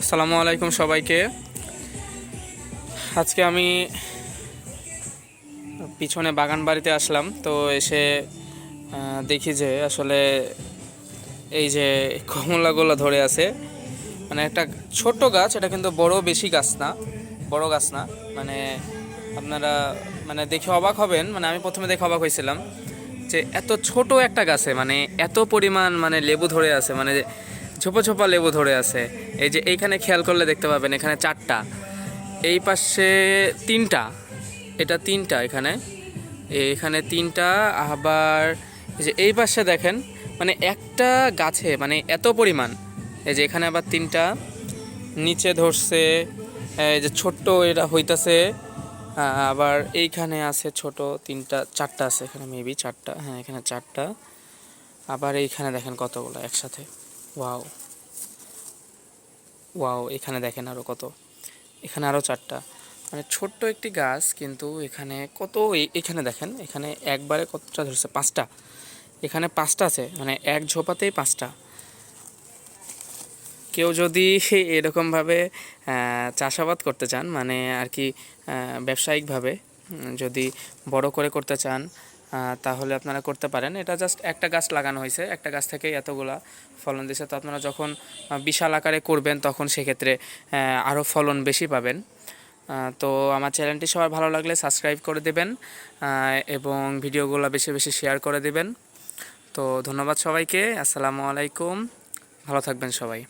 আসসালামু আলাইকুম সবাইকে। আজকে আমি পিছনে বাগান বাড়িতে আসলাম, তো এসে দেখি যে আসলে এই যে কমলাগুলো ধরে আছে। মানে একটা ছোট্ট গাছ, এটা কিন্তু বেশি গাছ না, বড় গাছ না। মানে আপনারা দেখে অবাক হবেন। আমি প্রথমে দেখে অবাক হয়েছিলাম যে এত ছোট একটা গাছে এত পরিমাণ লেবু ধরে আছে, ছোপা ছোপা লেবু ধরে আছে। এই যে এইখানে খেয়াল করলে দেখতে পাবেন, এখানে 4টা, এই পাশে 3টা, এটা 3টা, এখানে 3টা। আবার এই যে এই পাশে দেখেন, একটা গাছে এত পরিমাণ। এই যে এখানে আবার 3টা নিচে ধরছে। এই যে ছোট্ট এটা হইতাছে। আবার এইখানে আছে ছোট 3টা, 4টা আছে এখানে, মেবি 4টা, হ্যাঁ এখানে 4টা। আবার এইখানে দেখেন কতগুলো একসাথে। ওয়াও ওয়াও, এখানে দেখেন আরও কত, এখানে আরও 4টা। ছোট্ট একটি গাছ, কিন্তু এখানে কত, এখানে দেখেন, এখানে একবারে কতটা ধরছে, 5টা। এখানে 5টা আছে, এক ঝোপাতেই 5টা। কেউ যদি এরকমভাবে চাষাবাদ করতে চান, আর কি ব্যবসায়িকভাবে যদি বড় করে করতে চান, তাহলে আপনারা করতে পারেন। এটা জাস্ট একটা গাছ লাগানো হয়েছে, একটা গাছ থেকেই এতগুলা ফলন দিছে। তো আপনারা যখন বিশাল আকারে করবেন, তখন সেক্ষেত্রে আরও ফলন বেশি পাবেন। তো আমার চ্যানেলটি সবার ভালো লাগলে সাবস্ক্রাইব করে দেবেন, এবং ভিডিওগুলো বেশি বেশি শেয়ার করে দেবেন। তো ধন্যবাদ সবাইকে। আসসালামু আলাইকুম, ভালো থাকবেন সবাই।